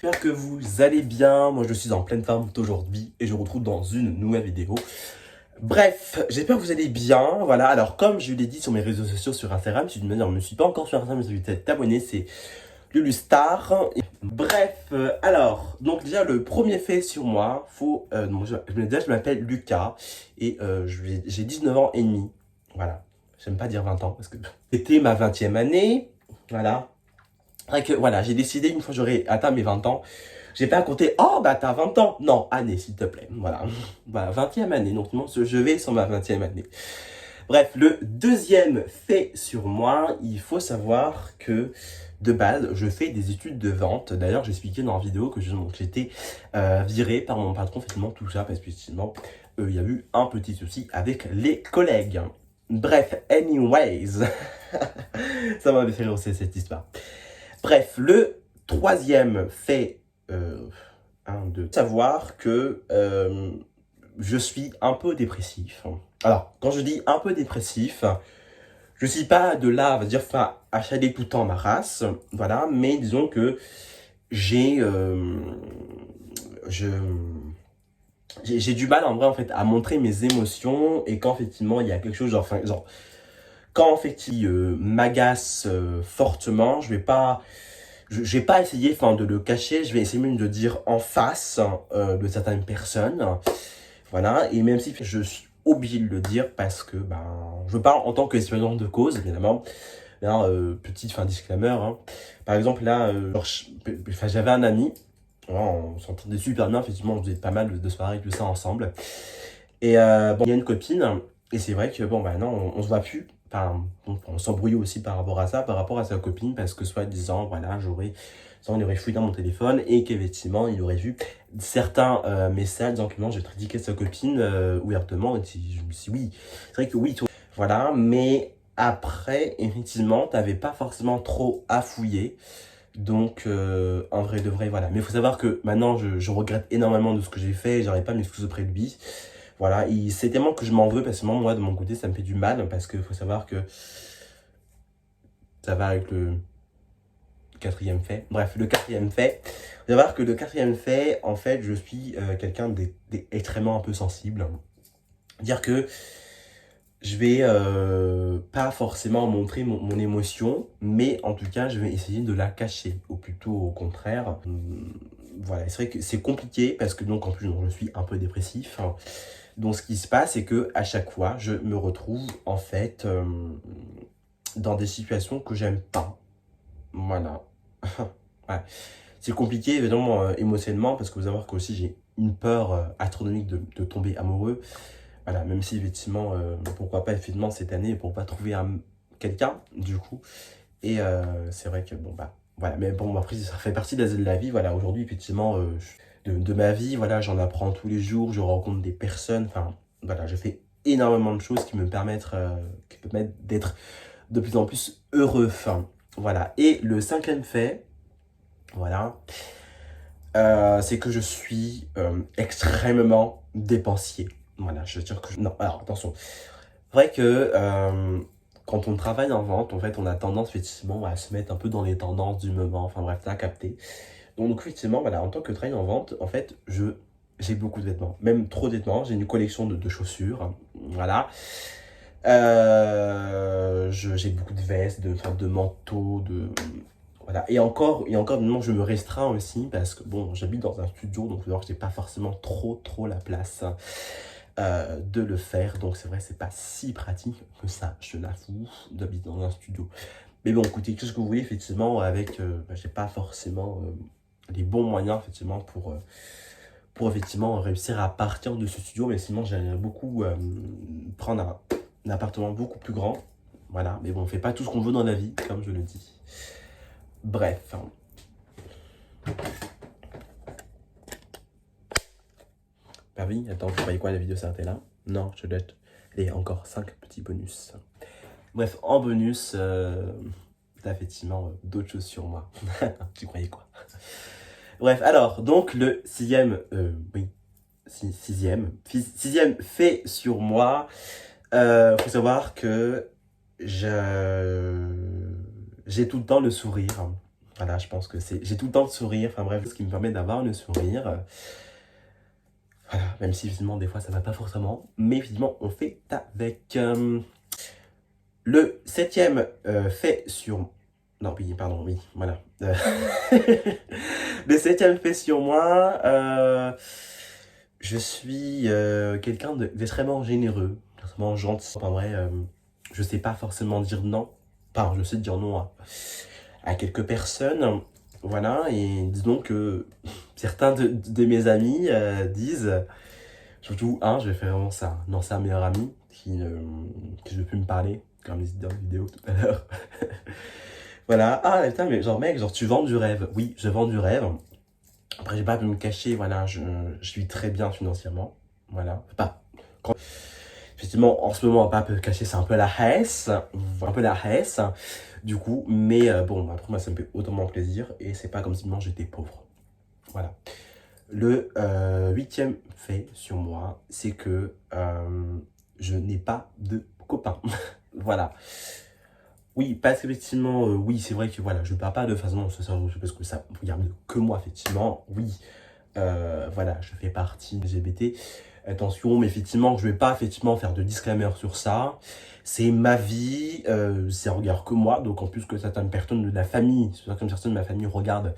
J'espère que vous allez bien. Moi, je suis en pleine forme aujourd'hui et je vous retrouve dans une nouvelle vidéo. Bref, j'espère que vous allez bien. Voilà, alors comme je l'ai dit sur mes réseaux sociaux, sur Instagram, si d'une manière, je ne me suis pas encore sur Instagram, mais je vais t'abonner, c'est Lulustar. Bref, alors, donc déjà le premier fait sur moi, déjà je m'appelle Lucas et j'ai 19 ans et demi. Voilà, j'aime pas dire 20 ans parce que c'était ma 20e année. Voilà. C'est vrai que voilà, j'ai décidé une fois que j'aurai atteint mes 20 ans, j'ai pas à compter, oh bah t'as 20 ans. Non, année s'il te plaît. Voilà. Voilà, 20e année, donc je vais sur ma 20e année. Bref, le deuxième fait sur moi, il faut savoir que de base, je fais des études de vente. D'ailleurs, j'ai expliqué dans la vidéo que j'étais viré par mon patron, effectivement, tout ça, parce que effectivement, il y a eu un petit souci avec les collègues. Bref, anyways, ça m'a fait rire aussi cette histoire. Bref, le troisième fait, de savoir que je suis un peu dépressif. Alors, quand je dis un peu dépressif, je suis pas de là, on va dire, enfin, à chialer tout le temps ma race, voilà, mais disons que j'ai je j'ai du mal en vrai en fait à montrer mes émotions et quand effectivement il y a quelque chose genre quand effectivement m'agace fortement, je vais pas essayer enfin de le cacher, je vais essayer même de dire en face de certaines personnes. Voilà, et même si je suis obligé de le dire parce que ben, je parle en tant qu'expérience de cause, évidemment. Là, petite fin disclaimer, hein. Par exemple, là, j'avais un ami, voilà, on s'entendait super bien, effectivement, on faisait pas mal de soirées, tout ça ensemble. Et bon, il y a une copine, et c'est vrai que bon, bah non, on se voit plus. Enfin, on s'embrouille aussi par rapport à ça, par rapport à sa copine, parce que soi-disant, voilà, il aurait fouillé dans mon téléphone et qu'effectivement, il aurait vu certains messages disant que non, j'ai critiqué sa copine ouvertement. Et je me suis dit, oui, c'est vrai que oui, toi, voilà, mais après, effectivement, t'avais pas forcément trop à fouiller. Donc, en vrai de vrai, voilà. Mais il faut savoir que maintenant, je regrette énormément de ce que j'ai fait. J'arrive pas à m'excuser auprès de lui. Voilà, c'est tellement que je m'en veux parce que moi, de mon côté, ça me fait du mal parce qu'il faut savoir que ça va avec le quatrième fait. Bref, le quatrième fait. Il faut savoir que le quatrième fait, en fait, je suis quelqu'un d'extrêmement un peu sensible. Dire que je vais pas forcément montrer mon émotion, mais en tout cas, je vais essayer de la cacher, ou plutôt au contraire. Voilà, c'est vrai que c'est compliqué parce que donc en plus, je suis un peu dépressif. Donc ce qui se passe, c'est que à chaque fois, je me retrouve en fait dans des situations que j'aime pas. Voilà. Ouais. C'est compliqué évidemment émotionnellement parce que vous savez qu'aussi j'ai une peur astronomique de tomber amoureux. Voilà, même si effectivement, pourquoi pas effectivement cette année pour pas trouver quelqu'un du coup. Et c'est vrai que bon bah voilà, mais bon après ça fait partie de la vie. Voilà, aujourd'hui effectivement de ma vie, voilà, j'en apprends tous les jours, je rencontre des personnes, enfin voilà, je fais énormément de choses qui me permettent d'être de plus en plus heureux. Enfin, voilà. Et le cinquième fait, voilà, c'est que je suis extrêmement dépensier. Voilà, je veux dire que non, alors attention. C'est vrai que quand on travaille en vente, en fait, on a tendance effectivement à se mettre un peu dans les tendances du moment. Enfin bref, t'as capté. Donc effectivement, voilà, en tant que travailleur en vente, en fait, j'ai beaucoup de vêtements, même trop de vêtements. J'ai une collection de chaussures, voilà. J'ai beaucoup de vestes, de manteaux, voilà. Et encore, maintenant, je me restreins aussi parce que bon, j'habite dans un studio, donc je n'ai pas forcément trop la place de le faire. Donc c'est vrai, c'est pas si pratique que ça, je l'avoue, d'habiter dans un studio. Mais bon, écoutez, tout ce que vous voulez, effectivement, avec, j'ai pas forcément les bons moyens, effectivement, pour effectivement réussir à partir de ce studio. Mais sinon, j'aimerais beaucoup prendre un appartement beaucoup plus grand. Voilà, mais bon, on fait pas tout ce qu'on veut dans la vie, comme je le dis. Bref. Bah oui, attends, vous croyez quoi, la vidéo s'arrêtait là? Non, je dois être... Et encore 5 petits bonus. Bref, en bonus, t'as effectivement d'autres choses sur moi. Tu croyais quoi? Bref, alors, donc le sixième, oui, sixième fait sur moi, faut savoir que j'ai tout le temps le sourire. Voilà, je pense que j'ai tout le temps le sourire, enfin bref, ce qui me permet d'avoir le sourire. Voilà, même si évidemment des fois ça va pas forcément, mais évidemment on fait avec. Le septième fait sur... Non, oui, pardon, oui, voilà. Le septième fait sur moi, je suis quelqu'un d'extrêmement généreux, d'extrêmement gentil. En vrai, je sais pas forcément dire non. Enfin, je sais dire non à quelques personnes. Voilà, et disons que certains de mes amis disent, surtout un, je vais faire vraiment ça, non, c'est un meilleur ami qui veut plus me parler, comme les dans la vidéo tout à l'heure. Voilà, ah putain, mais genre mec, genre tu vends du rêve. Oui, je vends du rêve. Après, j'ai pas pu me cacher, voilà, je vis très bien financièrement. Voilà, pas. Effectivement, en ce moment, pas me cacher, c'est un peu la hesse. Un peu la hesse. Du coup, mais bon, après, moi, ça me fait autant plaisir. Et c'est pas comme si moi j'étais pauvre. Voilà. Le huitième fait sur moi, c'est que je n'ai pas de copain. Voilà. Oui, parce qu'effectivement, oui, c'est vrai que voilà, je ne parle pas de façon sociale parce que ça regarde que moi, effectivement. Oui, voilà, je fais partie des LGBT. Attention, mais effectivement, je ne vais pas effectivement faire de disclaimer sur ça. C'est ma vie, ça regarde que moi. Donc en plus que certaines personnes de la famille, certaines personnes de ma famille regardent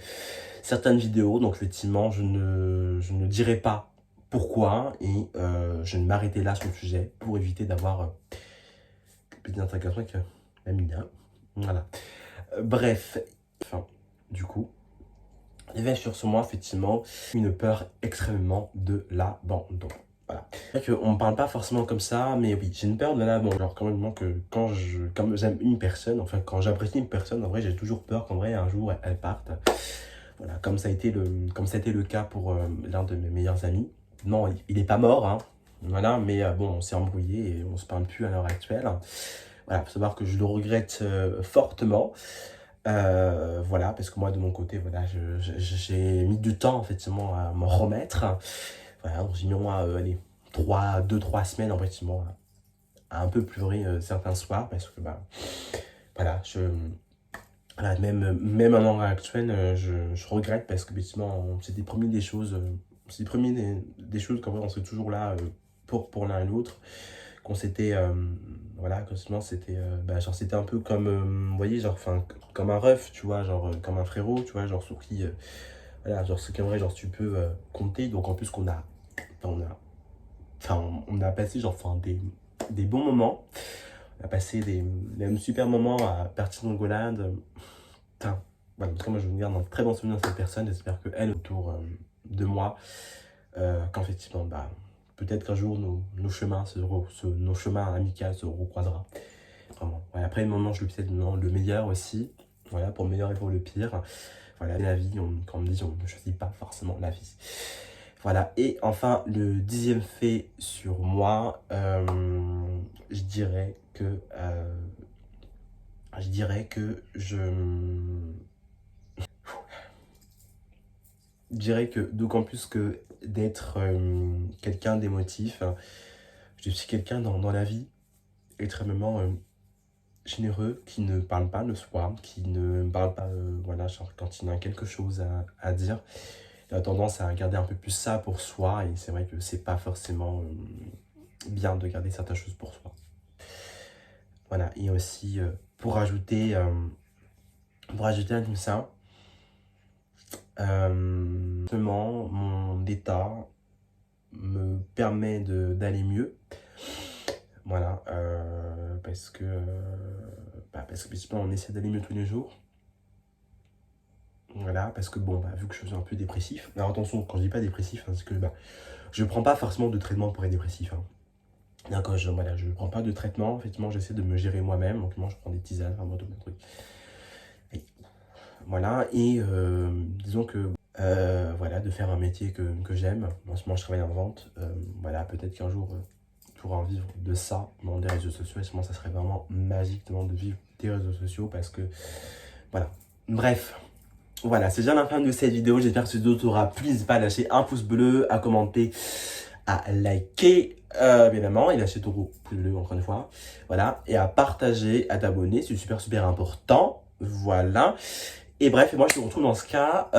certaines vidéos. Donc effectivement, je ne dirai pas pourquoi et je ne m'arrêter là sur le sujet pour éviter d'avoir des interrogations avec la mienne. Voilà. Bref, enfin, du coup, il y avait sur moi, effectivement, une peur extrêmement de l'abandon. Voilà. C'est vrai qu'on ne parle pas forcément comme ça, mais oui, j'ai une peur de l'abandon. Alors, quand même, que quand j'aime une personne, enfin, quand j'apprécie une personne, en vrai, j'ai toujours peur qu'en vrai, un jour, elle parte. Voilà, comme ça a été le cas pour l'un de mes meilleurs amis. Non, il est pas mort, hein. Voilà, mais bon, on s'est embrouillé et on se parle plus à l'heure actuelle. Voilà, faut savoir que je le regrette fortement. Voilà, parce que moi, de mon côté, voilà, j'ai mis du temps, effectivement, à m'en remettre. Voilà, donc j'ai mis au moins, allez, 2-3 semaines, en fait, à un peu pleurer certains soirs, parce que, bah, voilà, voilà, même à l'heure actuelle, je regrette, parce que, effectivement, on s'était promis des choses, des choses, qu'en vrai, on serait toujours là pour l'un et l'autre, qu'on s'était, voilà, que sinon c'était, bah, genre, c'était un peu comme, vous voyez, genre, enfin, comme un ref, tu vois, genre, comme un frérot, tu vois, genre, sur qui, voilà, genre, c'est qu'en vrai, genre, tu peux compter, donc en plus qu'on a, on a passé, genre, enfin, des bons moments, on a passé des même super moments à partir d'Angolade, putain, voilà, en tout cas, moi, je veux me garde un très bon souvenir de cette personne, j'espère qu'elle, autour de moi, quand effectivement, bah, peut-être qu'un jour nos chemins nos chemins amicaux se recroiseront. Vraiment. Ouais, après, maintenant, je le peut-être le meilleur aussi. Voilà, pour le meilleur et pour le pire. Voilà, la vie, quand on me dit, on ne choisit pas forcément la vie. Voilà, et enfin, le dixième fait sur moi, je dirais que je dirais que d'autant plus que d'être quelqu'un d'émotif, je suis quelqu'un dans la vie extrêmement généreux, qui ne parle pas de soi, qui ne parle pas, voilà, genre quand il a quelque chose à dire, il a tendance à garder un peu plus ça pour soi, et c'est vrai que c'est pas forcément bien de garder certaines choses pour soi. Voilà, et aussi pour ajouter à tout ça, justement, mon état me permet d'aller mieux. Voilà, parce que principalement, on essaie d'aller mieux tous les jours. Voilà, parce que bon, bah, vu que je suis un peu dépressif, alors attention, quand je dis pas dépressif, hein, c'est que bah, je prends pas forcément de traitement pour être dépressif. Hein. D'accord, voilà, je prends pas de traitement, effectivement, j'essaie de me gérer moi-même, donc moi je prends des tisanes, vraiment tout le truc. Et, voilà, et disons que, voilà, de faire un métier que j'aime, en ce moment je travaille en vente, voilà, peut-être qu'un jour, je pourrai en vivre de ça, dans des réseaux sociaux, et sûrement ça serait vraiment magique de vivre des réseaux sociaux, parce que, voilà, bref. Voilà, c'est déjà la fin de cette vidéo. J'espère que cette vidéo t'aura plu. N'hésite pas à lâcher un pouce bleu, à commenter, à liker, évidemment, et lâcher ton gros pouce bleu encore une fois. Voilà, et à partager, à t'abonner, c'est super important. Voilà. Et bref, moi je te retrouve dans ce cas,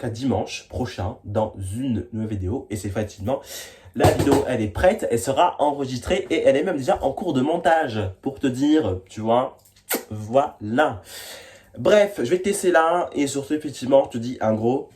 dimanche prochain dans une nouvelle vidéo. Et c'est facilement, la vidéo elle est prête, elle sera enregistrée et elle est même déjà en cours de montage pour te dire, tu vois, voilà. Bref, je vais te laisser là et sur ce, effectivement, je te dis un gros